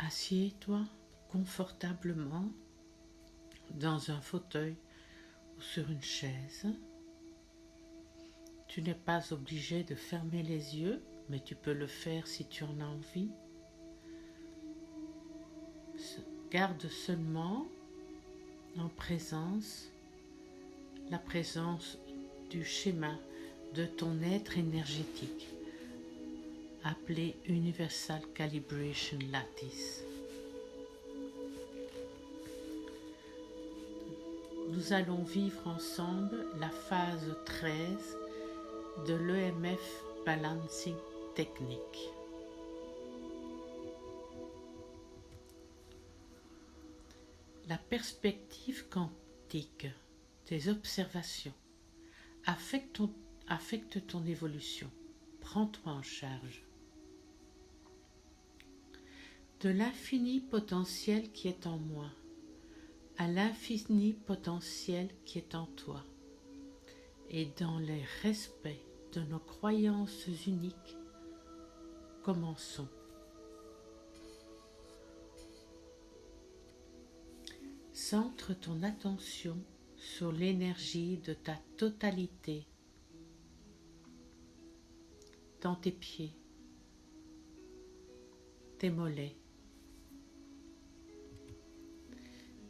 Assieds-toi confortablement dans un fauteuil ou sur une chaise. Tu n'es pas obligé de fermer les yeux, mais tu peux le faire si tu en as envie. Garde seulement en présence la présence du schéma de ton être énergétique, appelé Universal Calibration Lattice. Nous allons vivre ensemble la phase 13 de l'EMF Balancing Technique. La perspective quantique des observations affecte ton évolution. Prends-toi en charge. De l'infini potentiel qui est en moi à l'infini potentiel qui est en toi, et dans le respect de nos croyances uniques, commençons. Centre ton attention sur l'énergie de ta totalité dans tes pieds, tes mollets,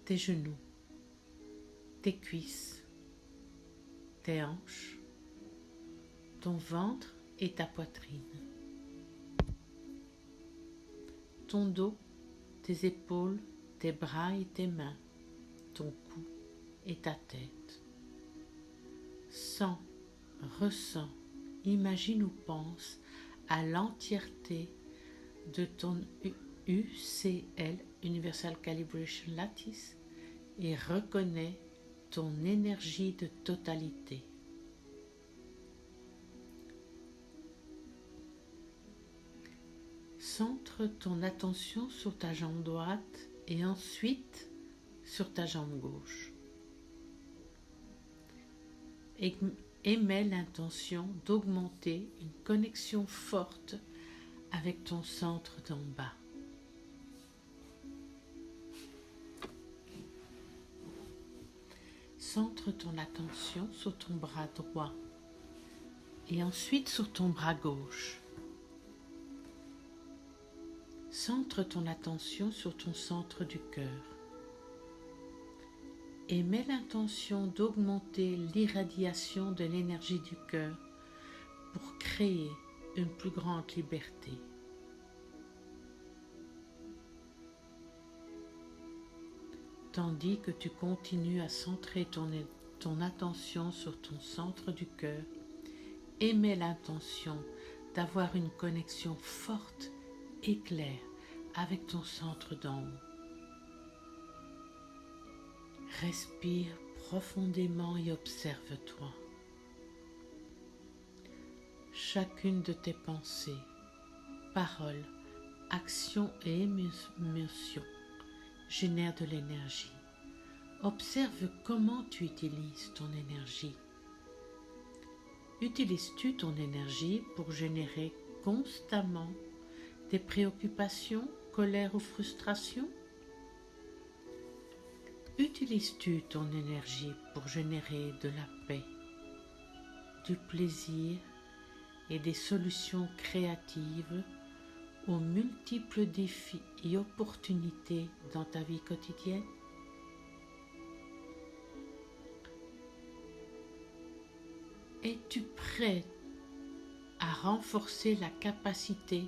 tes genoux, tes cuisses, tes hanches, ton ventre et ta poitrine, ton dos, tes épaules, tes bras et tes mains, ton cou et ta tête. Sens, ressens, imagine ou pense à l'entièreté de ton UCL, Universal Calibration Lattice, et reconnais ton énergie de totalité. Centre ton attention sur ta jambe droite et ensuite sur ta jambe gauche. Émets l'intention d'augmenter une connexion forte avec ton centre d'en bas. Centre ton attention sur ton bras droit et ensuite sur ton bras gauche. Centre ton attention sur ton centre du cœur. Et mets l'intention d'augmenter l'irradiation de l'énergie du cœur pour créer une plus grande liberté. Tandis que tu continues à centrer ton attention sur ton centre du cœur, émets l'intention d'avoir une connexion forte et claire avec ton centre d'en haut. Respire profondément et observe-toi. Chacune de tes pensées, paroles, actions et émotions génère de l'énergie. Observe comment tu utilises ton énergie. Utilises-tu ton énergie pour générer constamment des préoccupations, colère ou frustration? Utilises-tu ton énergie pour générer de la paix, du plaisir et des solutions créatives aux multiples défis et opportunités dans ta vie quotidienne? Es-tu prêt à renforcer la capacité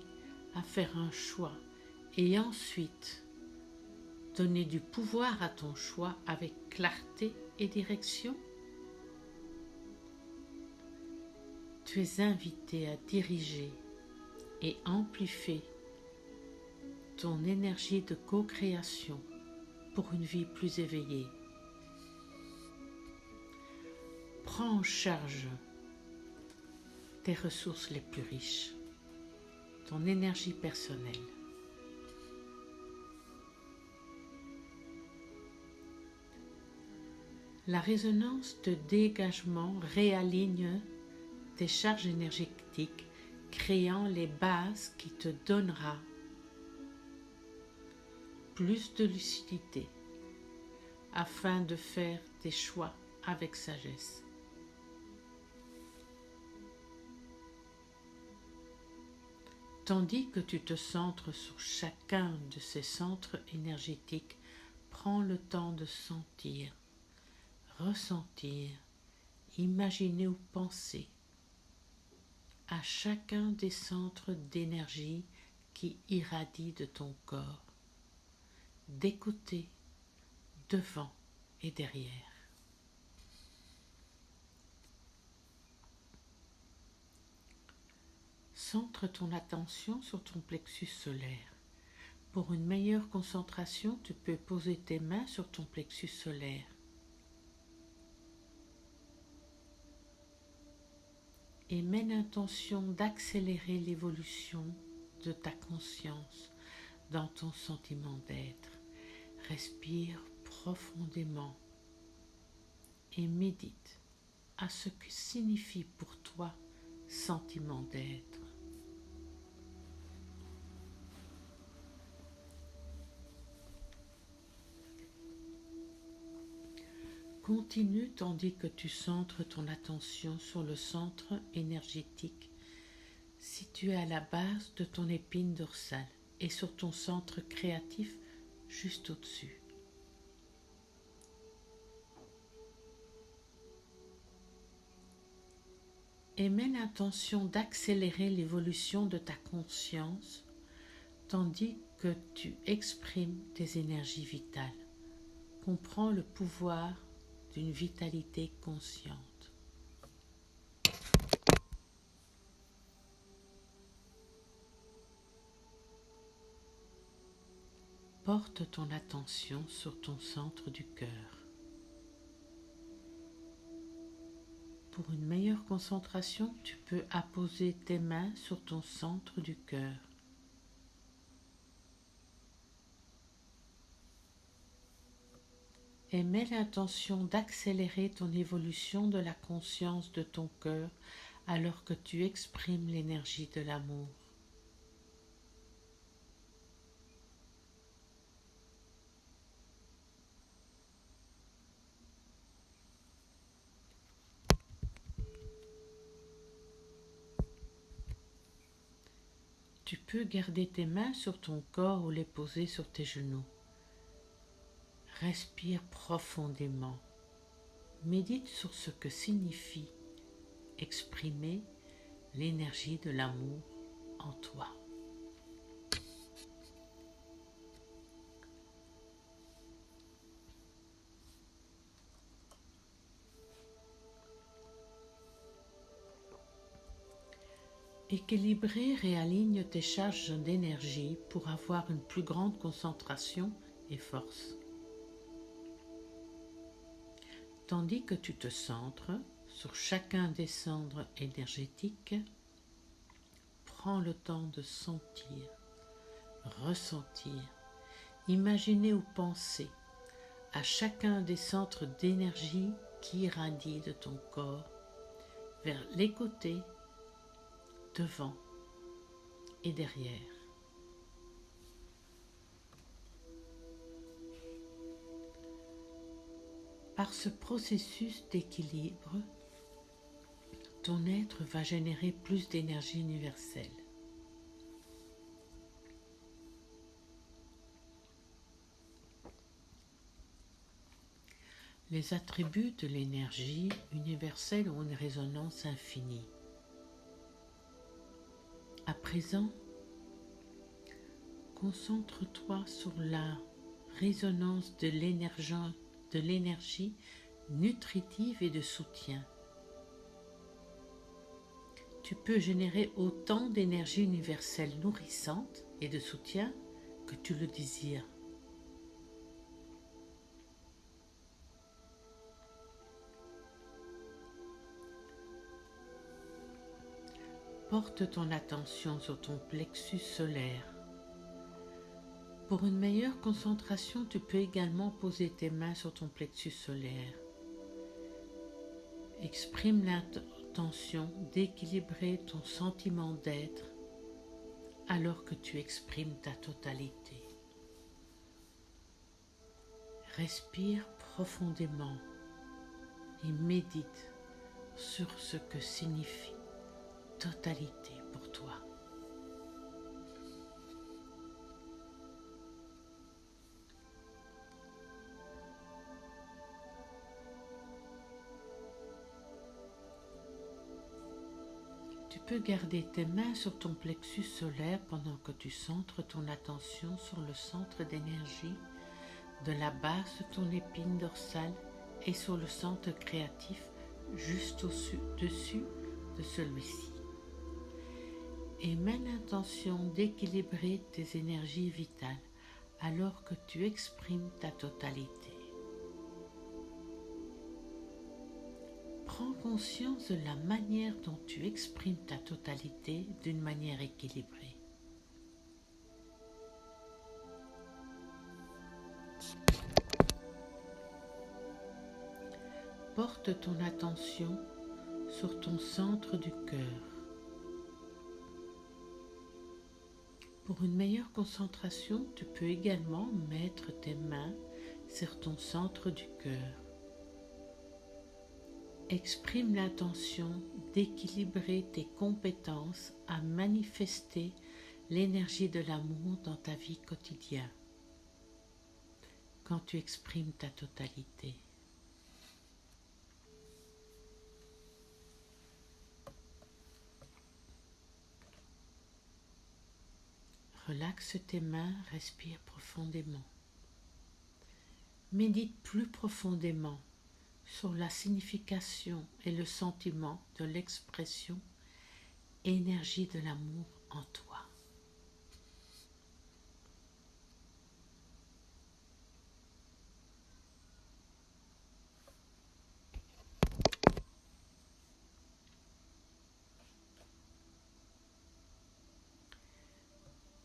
à faire un choix et ensuite donner du pouvoir à ton choix avec clarté et direction? Tu es invité à diriger et amplifier ton énergie de co-création pour une vie plus éveillée. Prends en charge tes ressources les plus riches, ton énergie personnelle. La résonance de dégagement réaligne tes charges énergétiques, créant les bases qui te donnera plus de lucidité afin de faire des choix avec sagesse. Tandis que tu te centres sur chacun de ces centres énergétiques, prends le temps de sentir, ressentir, imaginer ou penser à chacun des centres d'énergie qui irradient de ton corps, d'écouter devant et derrière. Centre ton attention sur ton plexus solaire. Pour une meilleure concentration, tu peux poser tes mains sur ton plexus solaire. Et mets l'intention d'accélérer l'évolution de ta conscience dans ton sentiment d'être. Respire profondément et médite à ce que signifie pour toi sentiment d'être. Continue tandis que tu centres ton attention sur le centre énergétique situé à la base de ton épine dorsale et sur ton centre créatif juste au-dessus. Et mets l'intention d'accélérer l'évolution de ta conscience tandis que tu exprimes tes énergies vitales. Comprends le pouvoir d'une vitalité consciente. Porte ton attention sur ton centre du cœur. Pour une meilleure concentration, tu peux apposer tes mains sur ton centre du cœur. Et mets l'intention d'accélérer ton évolution de la conscience de ton cœur alors que tu exprimes l'énergie de l'amour. Tu peux garder tes mains sur ton corps ou les poser sur tes genoux. Respire profondément. Médite sur ce que signifie exprimer l'énergie de l'amour en toi. Équilibre et réaligne tes charges d'énergie pour avoir une plus grande concentration et force. Tandis que tu te centres sur chacun des centres énergétiques, prends le temps de sentir, ressentir, imaginer ou penser à chacun des centres d'énergie qui irradient de ton corps vers les côtés, devant et derrière. Par ce processus d'équilibre, ton être va générer plus d'énergie universelle. Les attributs de l'énergie universelle ont une résonance infinie. À présent, concentre-toi sur la résonance de l'énergie nutritive et de soutien. Tu peux générer autant d'énergie universelle nourrissante et de soutien que tu le désires. Porte ton attention sur ton plexus solaire. Pour une meilleure concentration, tu peux également poser tes mains sur ton plexus solaire. Exprime l'intention d'équilibrer ton sentiment d'être alors que tu exprimes ta totalité. Respire profondément et médite sur ce que signifie totalité pour toi. Tu peux garder tes mains sur ton plexus solaire pendant que tu centres ton attention sur le centre d'énergie de la base de ton épine dorsale et sur le centre créatif juste au-dessus de celui-ci. Et mets l'intention d'équilibrer tes énergies vitales alors que tu exprimes ta totalité. Prends conscience de la manière dont tu exprimes ta totalité d'une manière équilibrée. Porte ton attention sur ton centre du cœur. Pour une meilleure concentration, tu peux également mettre tes mains sur ton centre du cœur. Exprime l'intention d'équilibrer tes compétences à manifester l'énergie de l'amour dans ta vie quotidienne quand tu exprimes ta totalité. Relaxe tes mains, respire profondément. Médite plus profondément sur la signification et le sentiment de l'expression énergie de l'amour en toi.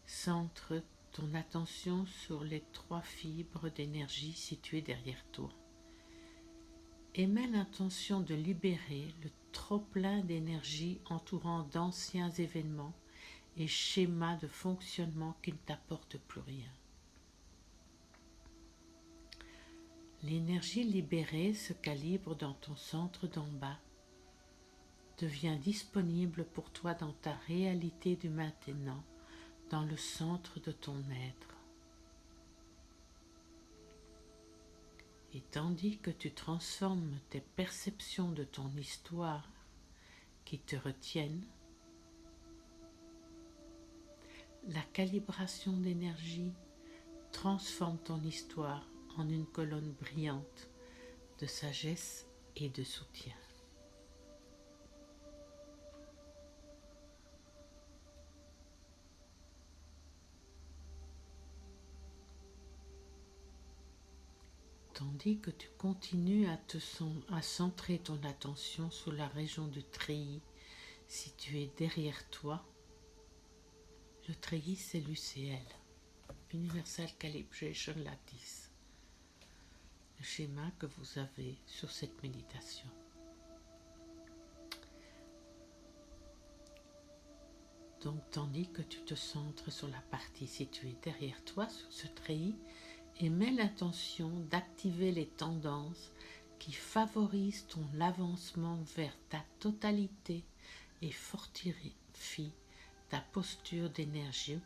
Centre ton attention sur les 3 fibres d'énergie situées derrière toi. Et mets l'intention de libérer le trop-plein d'énergie entourant d'anciens événements et schémas de fonctionnement qui ne t'apportent plus rien. L'énergie libérée se calibre dans ton centre d'en bas, devient disponible pour toi dans ta réalité du maintenant, dans le centre de ton être. Et tandis que tu transformes tes perceptions de ton histoire qui te retiennent, la calibration d'énergie transforme ton histoire en une colonne brillante de sagesse et de soutien. Tandis que tu continues à centrer ton attention sur la région du treillis située derrière toi. Le treillis, c'est l'UCL, Universal Calibration Lattice, le schéma que vous avez sur cette méditation. Donc, tandis que tu te centres sur la partie située derrière toi, sur ce treillis, et mets l'intention d'activer les tendances qui favorisent ton avancement vers ta totalité et fortifie ta posture d'énergie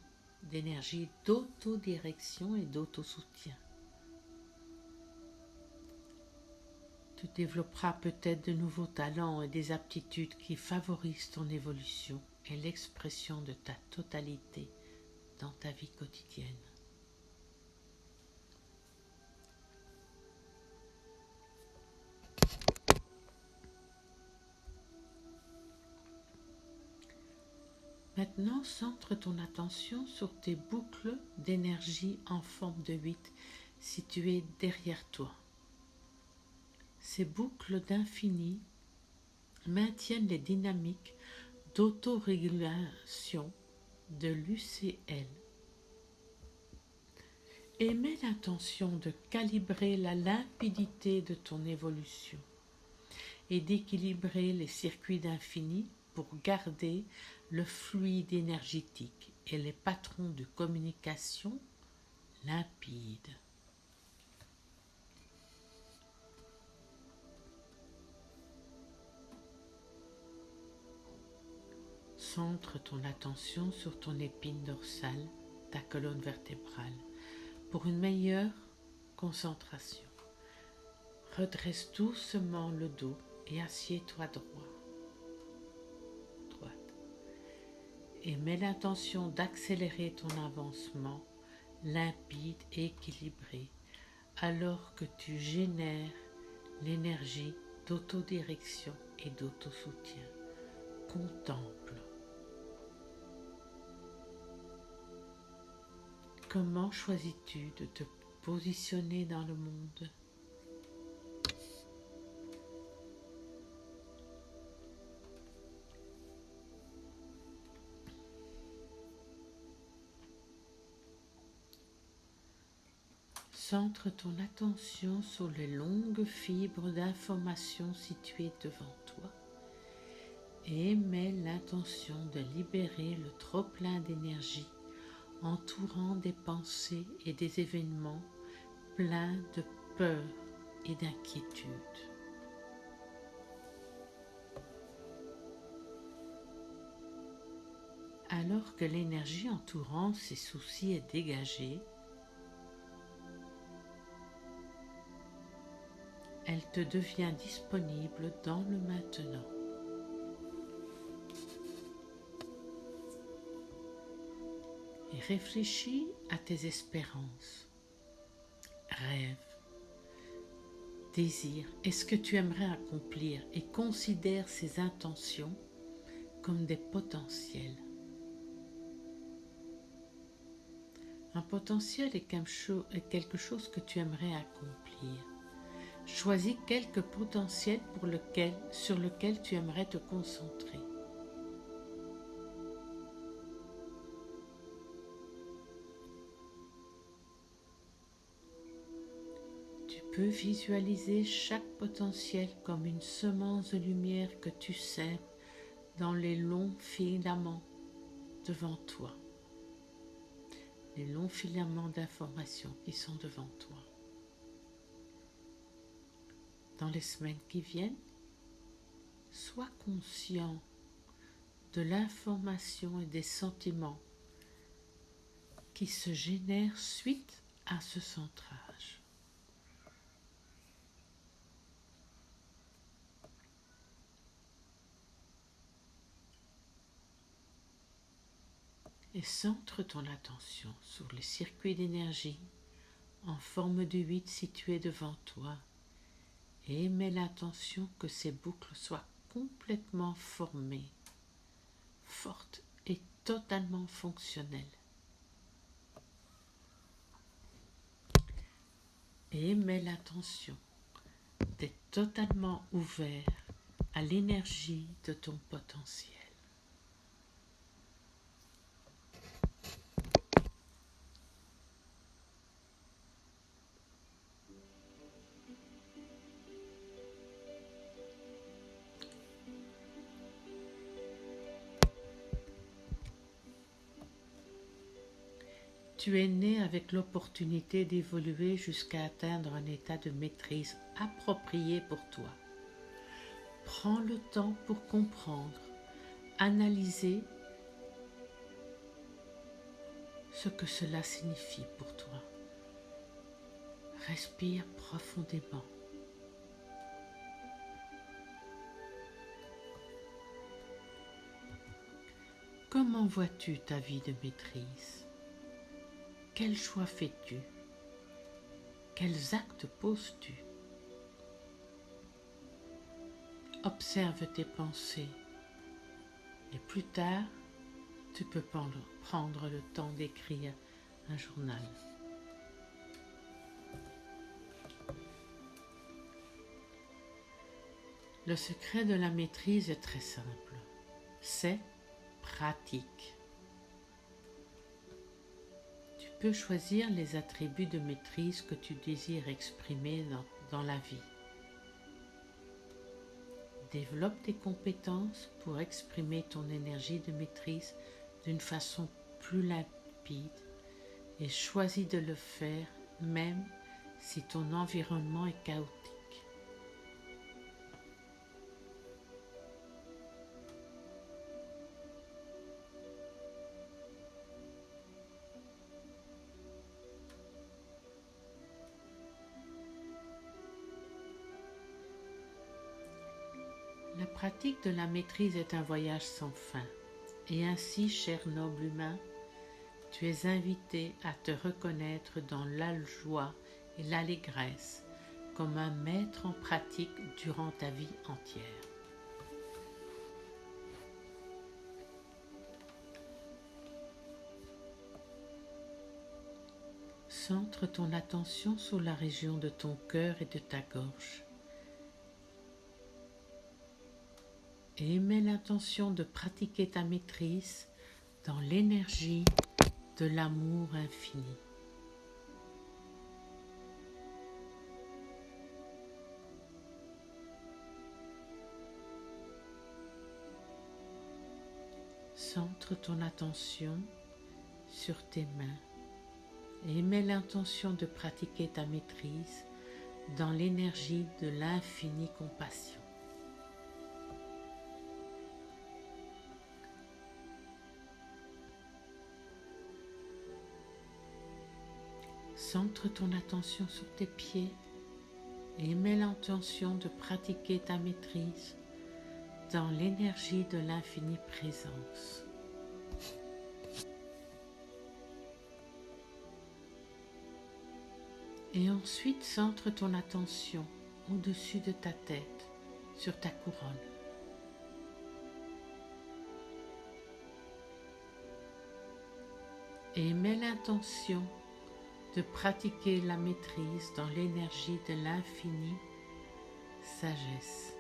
d'autodirection et d'autosoutien. Tu développeras peut-être de nouveaux talents et des aptitudes qui favorisent ton évolution et l'expression de ta totalité dans ta vie quotidienne. Maintenant, centre ton attention sur tes boucles d'énergie en forme de 8 situées derrière toi. Ces boucles d'infini maintiennent les dynamiques d'autorégulation de l'UCL. Et mets l'intention de calibrer la limpidité de ton évolution et d'équilibrer les circuits d'infini pour garder le fluide énergétique et les patrons de communication limpides. Centre ton attention sur ton épine dorsale, ta colonne vertébrale, pour une meilleure concentration. Redresse doucement le dos et assieds-toi droite. Et mets l'intention d'accélérer ton avancement limpide et équilibré, alors que tu génères l'énergie d'autodirection et d'autosoutien. Contemple. Comment choisis-tu de te positionner dans le monde ? Centre ton attention sur les longues fibres d'information situées devant toi et mets l'intention de libérer le trop-plein d'énergie entourant des pensées et des événements pleins de peur et d'inquiétude. Alors que l'énergie entourant ces soucis est dégagée, elle te devient disponible dans le maintenant. Et réfléchis à tes espérances, rêves, désirs et ce que tu aimerais accomplir et considère ces intentions comme des potentiels. Un potentiel est quelque chose que tu aimerais accomplir. Choisis quelques potentiels sur lesquels tu aimerais te concentrer. Tu peux visualiser chaque potentiel comme une semence de lumière que tu sèmes dans les longs filaments devant toi. Les longs filaments d'information qui sont devant toi. Dans les semaines qui viennent, sois conscient de l'information et des sentiments qui se génèrent suite à ce centrage. Et centre ton attention sur les circuits d'énergie en forme de 8 situés devant toi et mets l'intention que ces boucles soient complètement formées, fortes et totalement fonctionnelles. Et mets l'intention d'être totalement ouvert à l'énergie de ton potentiel. Tu es né avec l'opportunité d'évoluer jusqu'à atteindre un état de maîtrise approprié pour toi. Prends le temps pour comprendre, analyser ce que cela signifie pour toi. Respire profondément. Comment vois-tu ta vie de maîtrise ? Quels choix fais-tu ? Quels actes poses-tu ? Observe tes pensées et plus tard, tu peux prendre le temps d'écrire un journal. Le secret de la maîtrise est très simple, c'est pratique. Tu peux choisir les attributs de maîtrise que tu désires exprimer dans la vie. Développe tes compétences pour exprimer ton énergie de maîtrise d'une façon plus limpide et choisis de le faire même si ton environnement est chaotique. La pratique de la maîtrise est un voyage sans fin. Et ainsi, cher noble humain, tu es invité à te reconnaître dans la joie et l'allégresse comme un maître en pratique durant ta vie entière. Centre ton attention sur la région de ton cœur et de ta gorge. Et émets l'intention de pratiquer ta maîtrise dans l'énergie de l'amour infini. Centre ton attention sur tes mains et émets l'intention de pratiquer ta maîtrise dans l'énergie de l'infinie compassion. Centre ton attention sur tes pieds et mets l'intention de pratiquer ta maîtrise dans l'énergie de l'infinie présence. Et ensuite, centre ton attention au-dessus de ta tête, sur ta couronne. Et mets l'intention de pratiquer la maîtrise dans l'énergie de l'infinie sagesse.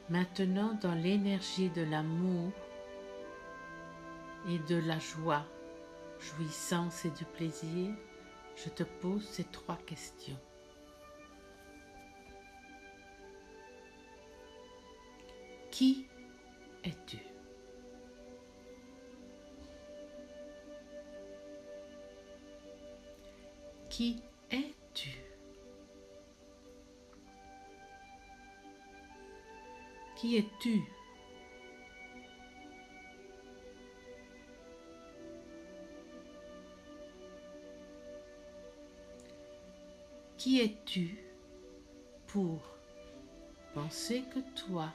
Maintenant, dans l'énergie de l'amour et de la joie, jouissance et du plaisir, je te pose ces 3 questions. Qui es-tu? Qui es-tu? Qui es-tu? Qui es-tu pour penser que toi,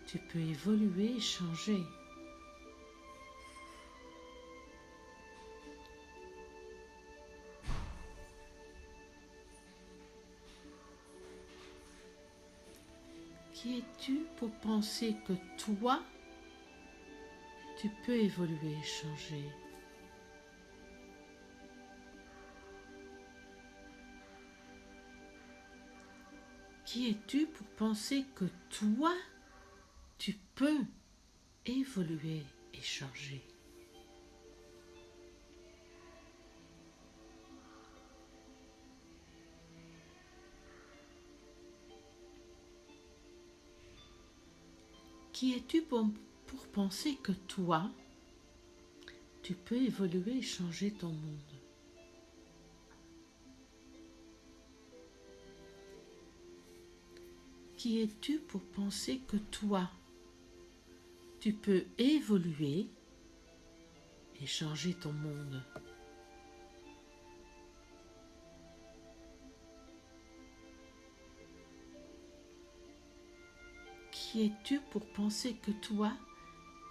tu peux évoluer et changer? Qui es-tu pour penser que toi, tu peux évoluer et changer? Qui es-tu pour penser que toi, tu peux évoluer et changer? Qui es-tu pour penser que toi, tu peux évoluer et changer ton monde? Qui es-tu pour penser que toi, tu peux évoluer et changer ton monde? Qui es-tu pour penser que toi,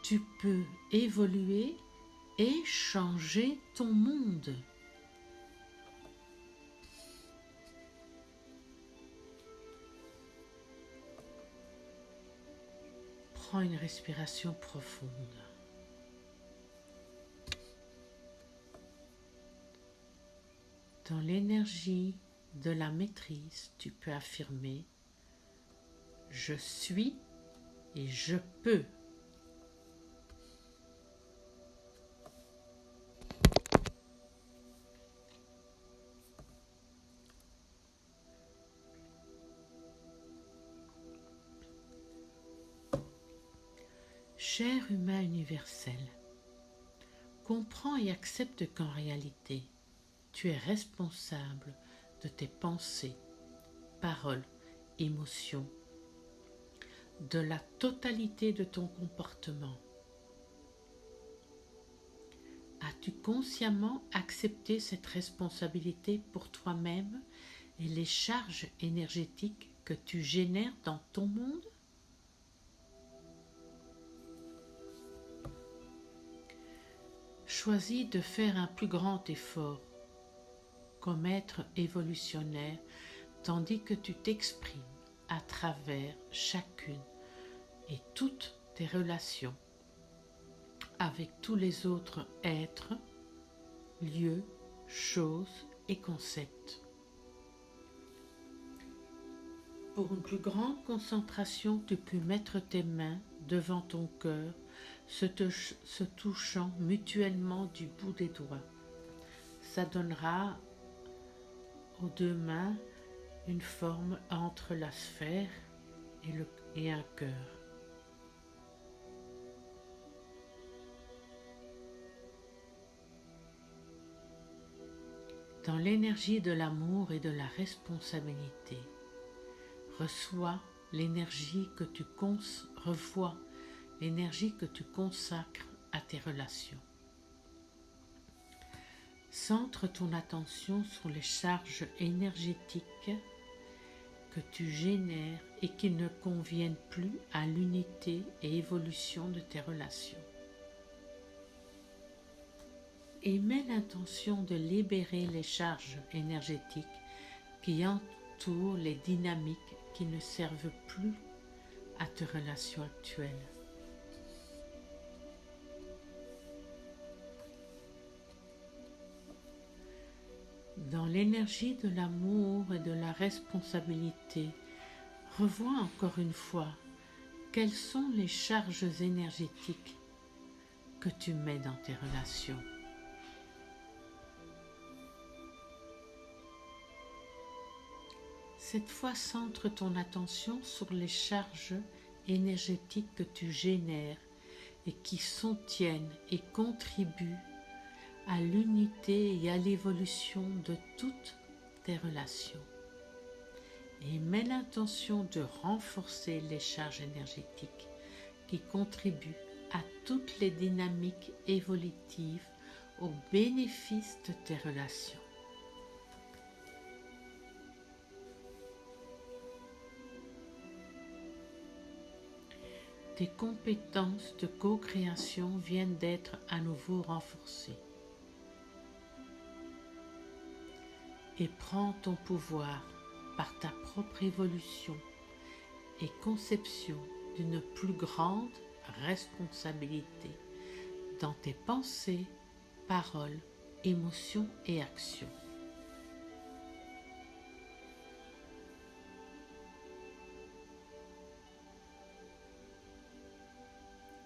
tu peux évoluer et changer ton monde? Prends une respiration profonde. Dans l'énergie de la maîtrise, tu peux affirmer « Je suis et je peux ». Cher humain universel, comprends et accepte qu'en réalité, tu es responsable de tes pensées, paroles, émotions, de la totalité de ton comportement. À As-tu consciemment accepté cette responsabilité pour toi-même et les charges énergétiques que tu génères dans ton monde? Choisis de faire un plus grand effort comme être évolutionnaire, tandis que tu t'exprimes à travers chacune et toutes tes relations avec tous les autres êtres, lieux, choses et concepts. Pour une plus grande concentration, tu peux mettre tes mains devant ton cœur, se touchant mutuellement du bout des doigts. Ça donnera aux deux mains une forme entre la sphère et un cœur. Dans l'énergie de l'amour et de la responsabilité, revois l'énergie que tu consacres à tes relations. Centre ton attention sur les charges énergétiques que tu génères et qui ne conviennent plus à l'unité et évolution de tes relations. Et mets l'intention de libérer les charges énergétiques qui entourent les dynamiques qui ne servent plus à tes relations actuelles. Dans l'énergie de l'amour et de la responsabilité, revois encore une fois quelles sont les charges énergétiques que tu mets dans tes relations. Cette fois, centre ton attention sur les charges énergétiques que tu génères et qui soutiennent et contribuent à l'unité et à l'évolution de toutes tes relations. Et mets l'intention de renforcer les charges énergétiques qui contribuent à toutes les dynamiques évolutives au bénéfice de tes relations. Tes compétences de co-création viennent d'être à nouveau renforcées. Et prends ton pouvoir par ta propre évolution et conception d'une plus grande responsabilité dans tes pensées, paroles, émotions et actions.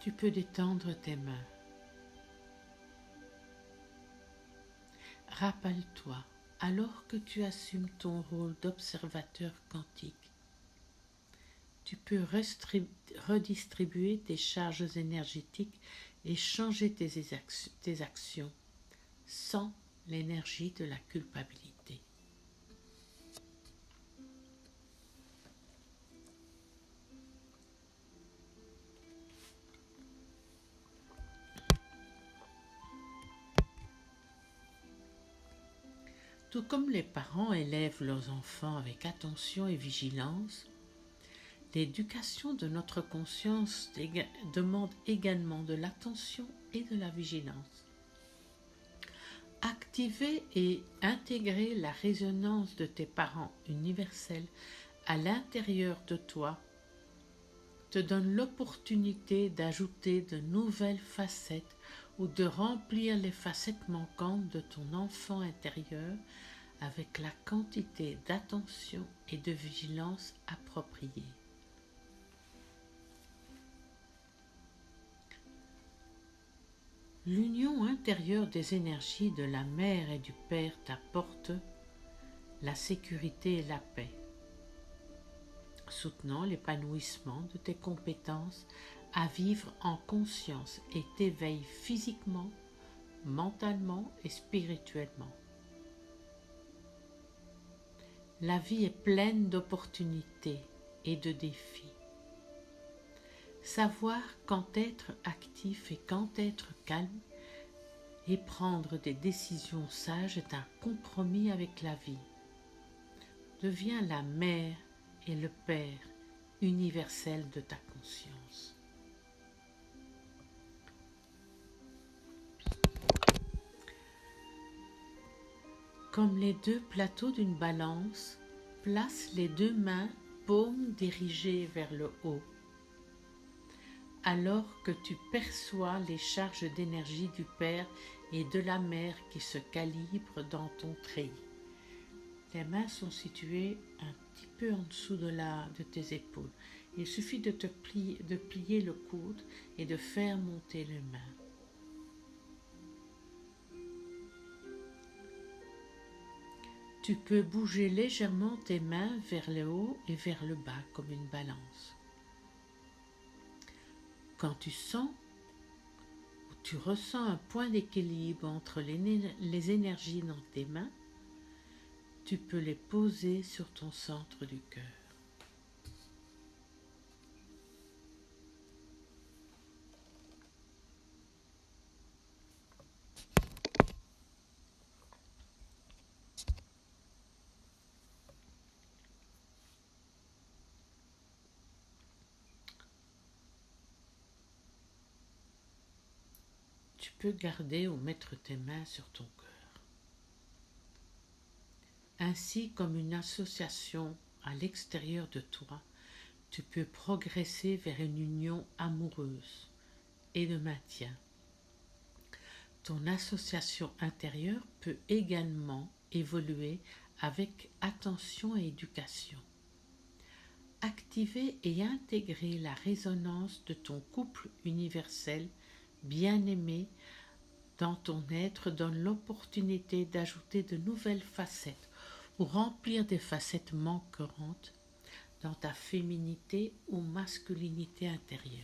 Tu peux détendre tes mains. Rappelle-toi, alors que tu assumes ton rôle d'observateur quantique, tu peux redistribuer tes charges énergétiques et changer tes actions sans l'énergie de la culpabilité. Tout comme les parents élèvent leurs enfants avec attention et vigilance, l'éducation de notre conscience demande également de l'attention et de la vigilance. Activer et intégrer la résonance de tes parents universels à l'intérieur de toi te donne l'opportunité d'ajouter de nouvelles facettes ou de remplir les facettes manquantes de ton enfant intérieur avec la quantité d'attention et de vigilance appropriée. L'union intérieure des énergies de la mère et du père t'apporte la sécurité et la paix, soutenant l'épanouissement de tes compétences à vivre en conscience et t'éveille physiquement, mentalement et spirituellement. La vie est pleine d'opportunités et de défis. Savoir quand être actif et quand être calme et prendre des décisions sages est un compromis avec la vie. Deviens la mère et le père universel de ta conscience. Comme les deux plateaux d'une balance, place les deux mains, paumes dirigées vers le haut, alors que tu perçois les charges d'énergie du Père et de la Mère qui se calibrent dans ton treillis. Les mains sont situées un petit peu en dessous de tes épaules. Il suffit de plier le coude et de faire monter les mains. Tu peux bouger légèrement tes mains vers le haut et vers le bas comme une balance. Quand tu sens ou tu ressens un point d'équilibre entre les énergies dans tes mains, tu peux les poser sur ton centre du cœur. Tu peux garder ou mettre tes mains sur ton cœur. Ainsi, comme une association à l'extérieur de toi, tu peux progresser vers une union amoureuse et de maintien. Ton association intérieure peut également évoluer avec attention et éducation. Activer et intégrer la résonance de ton couple universel bien-aimé dans ton être donne l'opportunité d'ajouter de nouvelles facettes ou remplir des facettes manquantes dans ta féminité ou masculinité intérieure.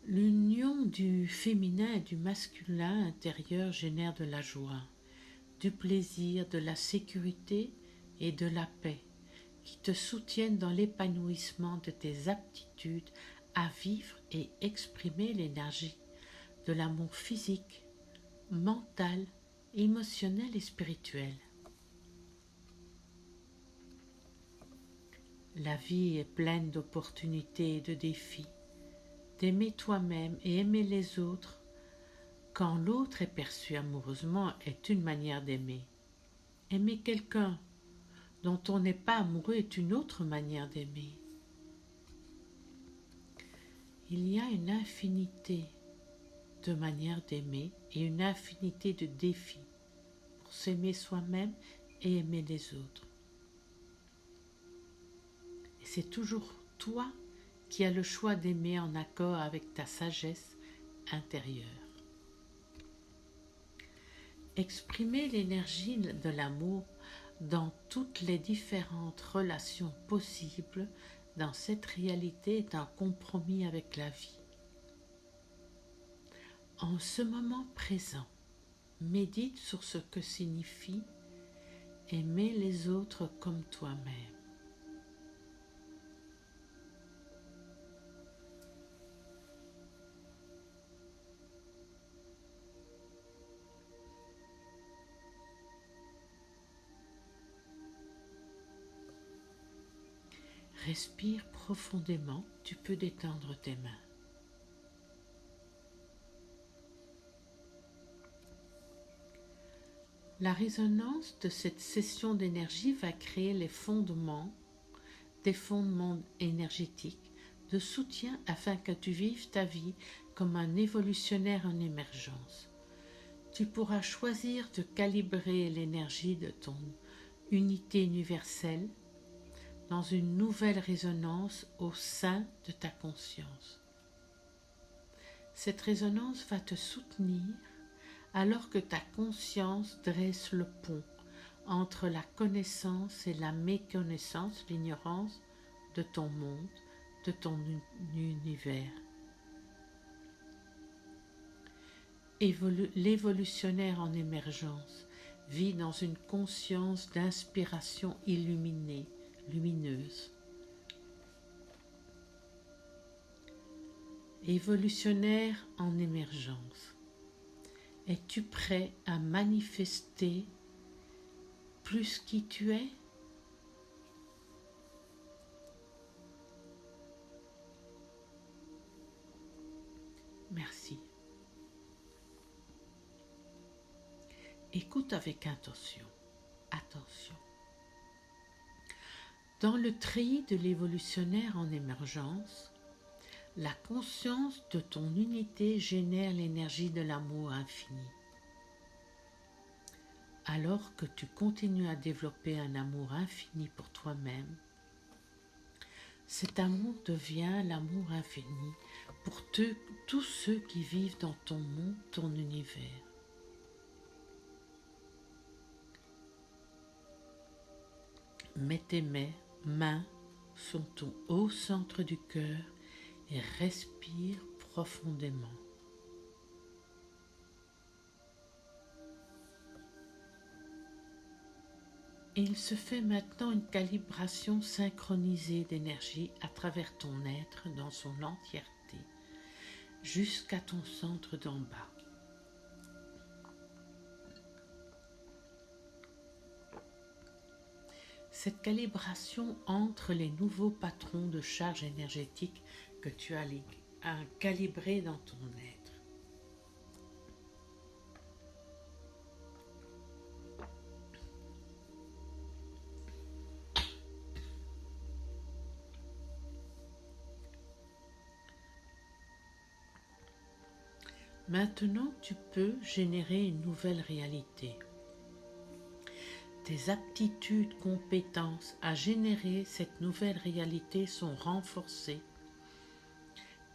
L'union du féminin et du masculin intérieur génère de la joie, du plaisir, de la sécurité et de la paix qui te soutiennent dans l'épanouissement de tes aptitudes à vivre et exprimer l'énergie de l'amour physique, mental, émotionnel et spirituel. La vie est pleine d'opportunités et de défis. D'aimer toi-même et aimer les autres quand l'autre est perçu amoureusement est une manière d'aimer. Aimer quelqu'un dont on n'est pas amoureux est une autre manière d'aimer. Il y a une infinité de manières d'aimer et une infinité de défis pour s'aimer soi-même et aimer les autres. Et c'est toujours toi qui as le choix d'aimer en accord avec ta sagesse intérieure. Exprimer l'énergie de l'amour dans toutes les différentes relations possibles dans cette réalité est un compromis avec la vie. En ce moment présent, médite sur ce que signifie aimer les autres comme toi-même. Respire profondément, tu peux détendre tes mains. La résonance de cette session d'énergie va créer des fondements énergétiques de soutien afin que tu vives ta vie comme un évolutionnaire en émergence. Tu pourras choisir de calibrer l'énergie de ton unité universelle dans une nouvelle résonance au sein de ta conscience. Cette résonance va te soutenir alors que ta conscience dresse le pont entre la connaissance et la méconnaissance, l'ignorance de ton monde, de ton univers. L'évolutionnaire en émergence vit dans une conscience d'inspiration lumineuse. Évolutionnaire en émergence, es-tu prêt à manifester plus qui tu es? Merci. Écoute avec intention. Attention. Dans le treillis de l'évolutionnaire en émergence, la conscience de ton unité génère l'énergie de l'amour infini. Alors que tu continues à développer un amour infini pour toi-même, cet amour devient l'amour infini pour tous ceux qui vivent dans ton monde, ton univers. Mets tes mains sur ton haut centre du cœur et respire profondément. Il se fait maintenant une calibration synchronisée d'énergie à travers ton être dans son entièreté, jusqu'à ton centre d'en bas. Cette calibration entre les nouveaux patrons de charge énergétique que tu as calibrés dans ton être. Maintenant, tu peux générer une nouvelle réalité. Tes aptitudes, compétences à générer cette nouvelle réalité sont renforcées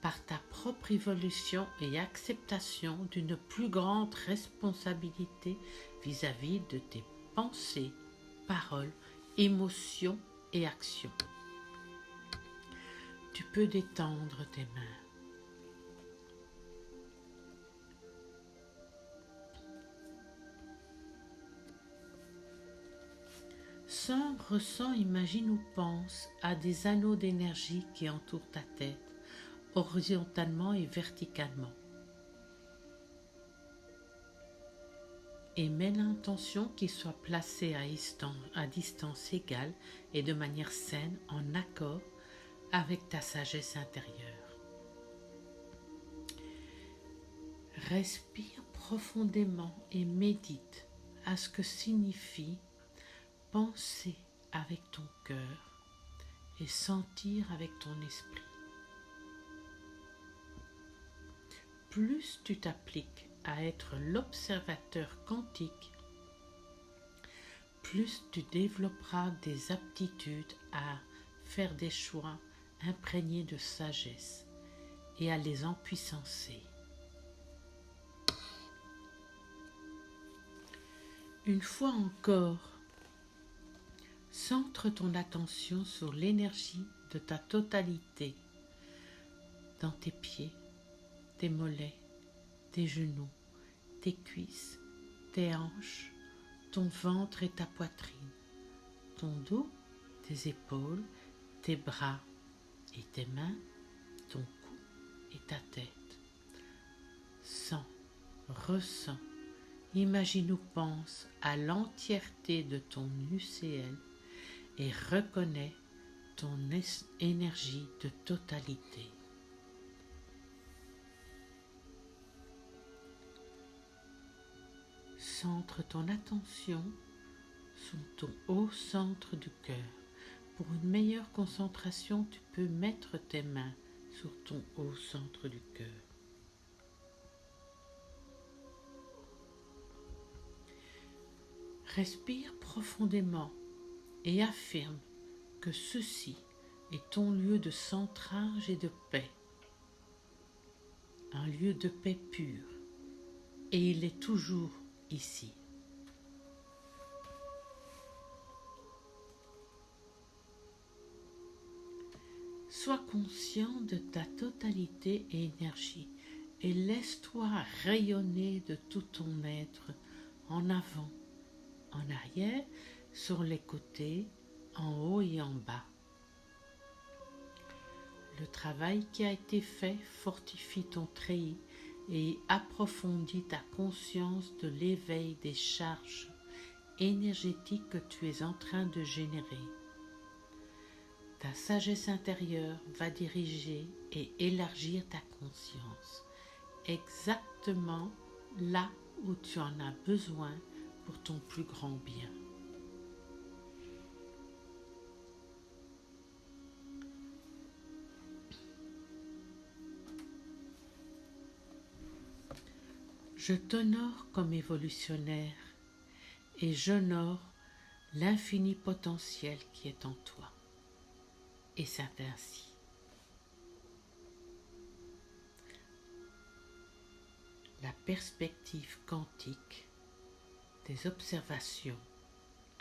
par ta propre évolution et acceptation d'une plus grande responsabilité vis-à-vis de tes pensées, paroles, émotions et actions. Tu peux détendre tes mains. Sens, ressens, imagine ou pense à des anneaux d'énergie qui entourent ta tête, horizontalement et verticalement. Et mets l'intention qu'ils soient placés à distance égale et de manière saine, en accord avec ta sagesse intérieure. Respire profondément et médite à ce que signifie penser avec ton cœur et sentir avec ton esprit. Plus tu t'appliques à être l'observateur quantique, plus tu développeras des aptitudes à faire des choix imprégnés de sagesse et à les empuissancer. Une fois encore, centre ton attention sur l'énergie de ta totalité dans tes pieds, tes mollets, tes genoux, tes cuisses, tes hanches, ton ventre et ta poitrine, ton dos, tes épaules, tes bras et tes mains, ton cou et ta tête. Sens, ressens, imagine ou pense à l'entièreté de ton UCL et reconnais ton énergie de totalité. Centre ton attention sur ton haut centre du cœur. Pour une meilleure concentration, tu peux mettre tes mains sur ton haut centre du cœur. Respire profondément et affirme que ceci est ton lieu de centrage et de paix, un lieu de paix pure, et il est toujours ici. Sois conscient de ta totalité et énergie et laisse-toi rayonner de tout ton être en avant, en arrière, sur les côtés, en haut et en bas. Le travail qui a été fait fortifie ton treillis et approfondit ta conscience de l'éveil des charges énergétiques que tu es en train de générer. Ta sagesse intérieure va diriger et élargir ta conscience exactement là où tu en as besoin pour ton plus grand bien. Je t'honore comme évolutionnaire et j'honore l'infini potentiel qui est en toi. Et c'est ainsi. La perspective quantique des observations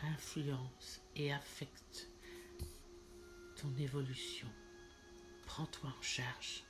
influence et affecte ton évolution. Prends-toi en charge.